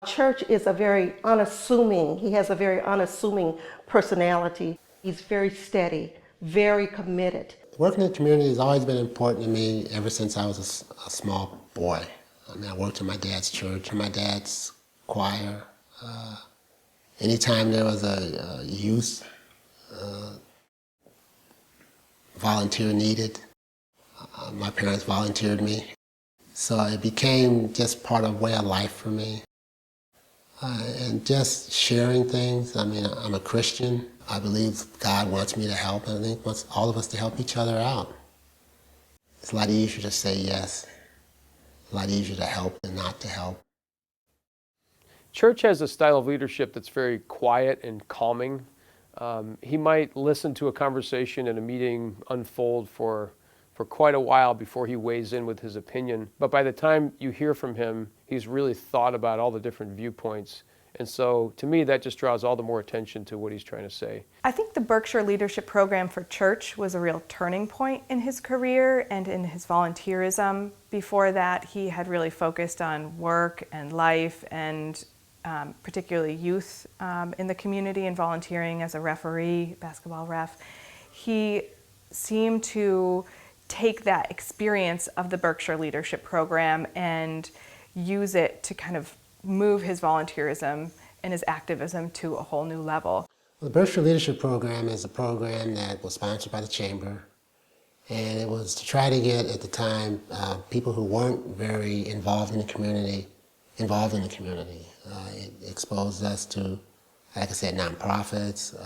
Church is he has a very unassuming personality. He's very steady, very committed. Working in the community has always been important to me ever since I was a small boy. I mean, I worked in my dad's church and my dad's choir. Anytime there was a youth volunteer needed, my parents volunteered me. So it became just part of way of life for me. And just sharing things. I mean, I'm a Christian. I believe God wants me to help, and I think wants all of us to help each other out. It's a lot easier to say yes, a lot easier to help than not to help. Church has a style of leadership that's very quiet and calming. He might listen to a conversation and a meeting unfold for quite a while before he weighs in with his opinion. But by the time you hear from him, he's really thought about all the different viewpoints. And so to me, that just draws all the more attention to what he's trying to say. I think the Berkshire Leadership Program for Church was a real turning point in his career and in his volunteerism. Before that, he had really focused on work and life and particularly youth in the community and volunteering as a referee, basketball ref. He seemed to take that experience of the Berkshire Leadership Program and use it to kind of move his volunteerism and his activism to a whole new level. The Berkshire Leadership Program is a program that was sponsored by the Chamber, and it was to try to get, at the time, people who weren't very involved in the community, involved in the community. It exposed us to, like I said, nonprofits,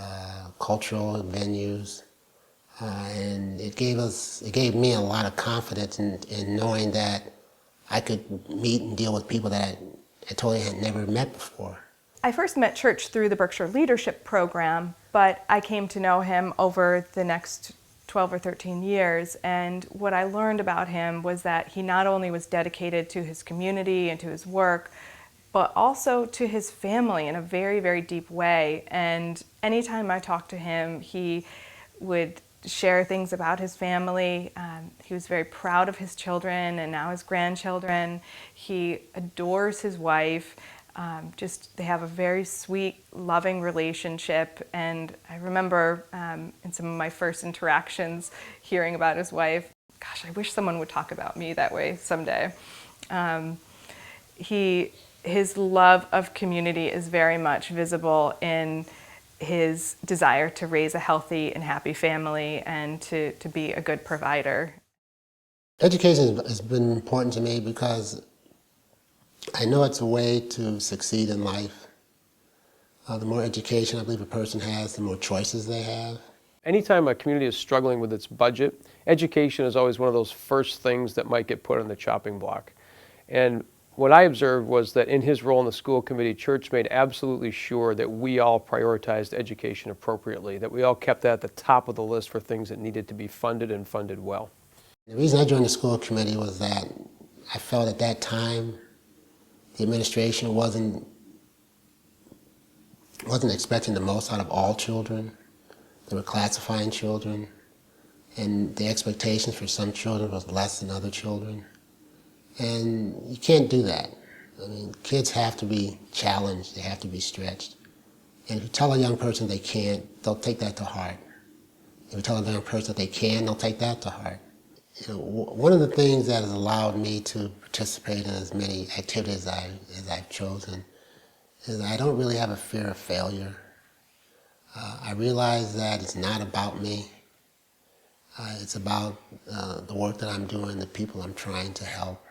cultural venues, and it gave me a lot of confidence in knowing that I could meet and deal with people that I totally had never met before. I first met Church through the Berkshire Leadership Program, but I came to know him over the next 12 or 13 years, and what I learned about him was that he not only was dedicated to his community and to his work, but also to his family in a very, very deep way. And anytime I talked to him, he would share things about his family. He was very proud of his children and now his grandchildren. He adores his wife. They have a very sweet, loving relationship. And I remember in some of my first interactions hearing about his wife, gosh, I wish someone would talk about me that way someday. His love of community is very much visible in his desire to raise a healthy and happy family and to be a good provider. Education has been important to me because I know it's a way to succeed in life. The more education I believe a person has, the more choices they have. Anytime a community is struggling with its budget, education is always one of those first things that might get put on the chopping block. And what I observed was that in his role in the school committee, Church made absolutely sure that we all prioritized education appropriately, that we all kept that at the top of the list for things that needed to be funded and funded well. The reason I joined the school committee was that I felt at that time the administration wasn't expecting the most out of all children. They were classifying children, and the expectations for some children was less than other children. And you can't do that. I mean, kids have to be challenged, they have to be stretched. And if you tell a young person they can't, they'll take that to heart. If you tell a young person that they can, they'll take that to heart. You know, one of the things that has allowed me to participate in as many activities as I've chosen is I don't really have a fear of failure. I realize that it's not about me. It's about the work that I'm doing, the people I'm trying to help.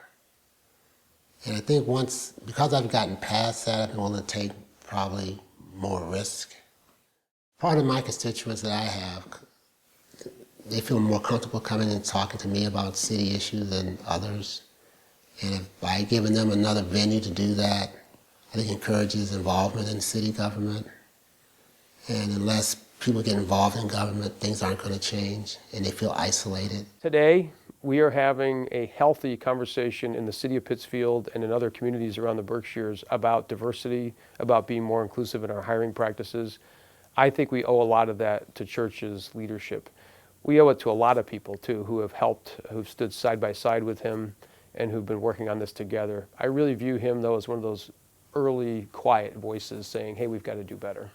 And I think because I've gotten past that, I've been willing to take probably more risk. Part of my constituents that I have, they feel more comfortable coming and talking to me about city issues than others. And if by giving them another venue to do that, I think encourages involvement in city government. And unless people get involved in government, things aren't going to change, and they feel isolated. Today, we are having a healthy conversation in the city of Pittsfield and in other communities around the Berkshires about diversity, about being more inclusive in our hiring practices. I think we owe a lot of that to Church's leadership. We owe it to a lot of people, too, who have helped, who've stood side by side with him, and who've been working on this together. I really view him, though, as one of those early quiet voices saying, hey, we've got to do better.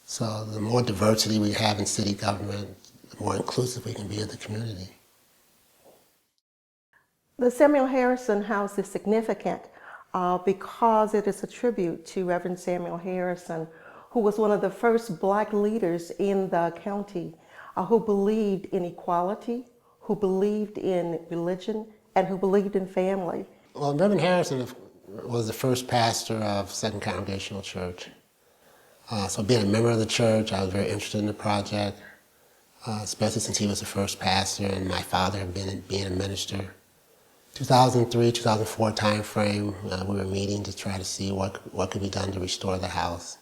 So the more diversity we have in city government, the more inclusive we can be of the community. The Samuel Harrison House is significant because it is a tribute to Reverend Samuel Harrison, who was one of the first Black leaders in the county, who believed in equality, who believed in religion, and who believed in family. Well, Reverend Harrison was the first pastor of Second Congregational Church. So being a member of the church, I was very interested in the project, especially since he was the first pastor and my father had been being a minister. 2003, 2004 timeframe, we were meeting to try to see what could be done to restore the house.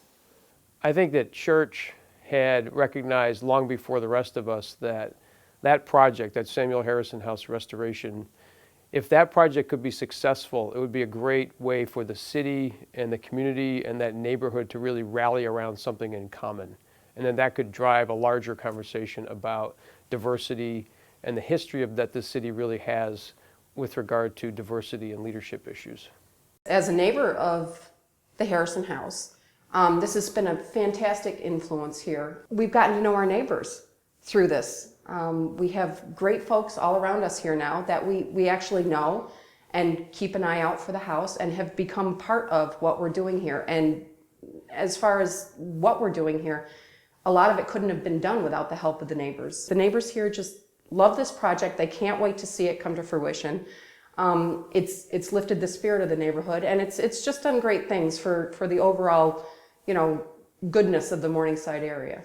I think that church had recognized long before the rest of us that that project, that Samuel Harrison House restoration, if that project could be successful, it would be a great way for the city and the community and that neighborhood to really rally around something in common. And then that could drive a larger conversation about diversity and the history of that the city really has with regard to diversity and leadership issues. As a neighbor of the Harrison House, this has been a fantastic influence here. We've gotten to know our neighbors through this. We have great folks all around us here now that we actually know and keep an eye out for the house and have become part of what we're doing here. And as far as what we're doing here, a lot of it couldn't have been done without the help of the neighbors. The neighbors here just love this project. They can't wait to see it come to fruition. It's lifted the spirit of the neighborhood, and it's just done great things for the overall, goodness of the Morningside area.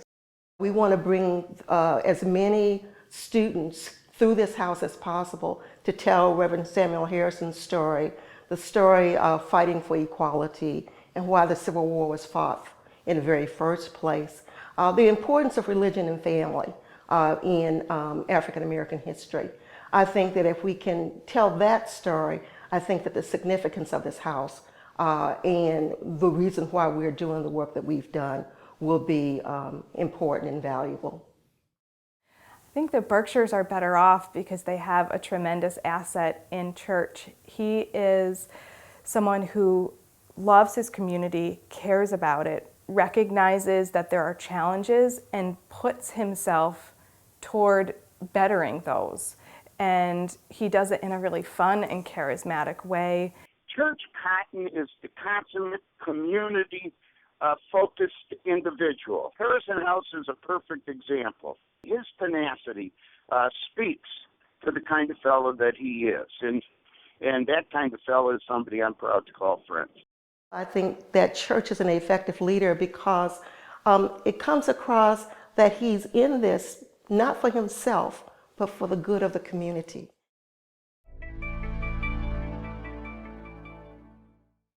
We want to bring as many students through this house as possible to tell Reverend Samuel Harrison's story, the story of fighting for equality and why the Civil War was fought in the very first place, the importance of religion and family in African American history. I think that if we can tell that story, I think that the significance of this house and the reason why we're doing the work that we've done will be important and valuable. I think the Berkshires are better off because they have a tremendous asset in Church. He is someone who loves his community, cares about it, recognizes that there are challenges, and puts himself toward bettering those. And he does it in a really fun and charismatic way. Church Cotton is the consummate community-focused individual. Harrison House is a perfect example. His tenacity speaks to the kind of fellow that he is. And that kind of fellow is somebody I'm proud to call friend. I think that Church is an effective leader because it comes across that he's in this not for himself, but for the good of the community.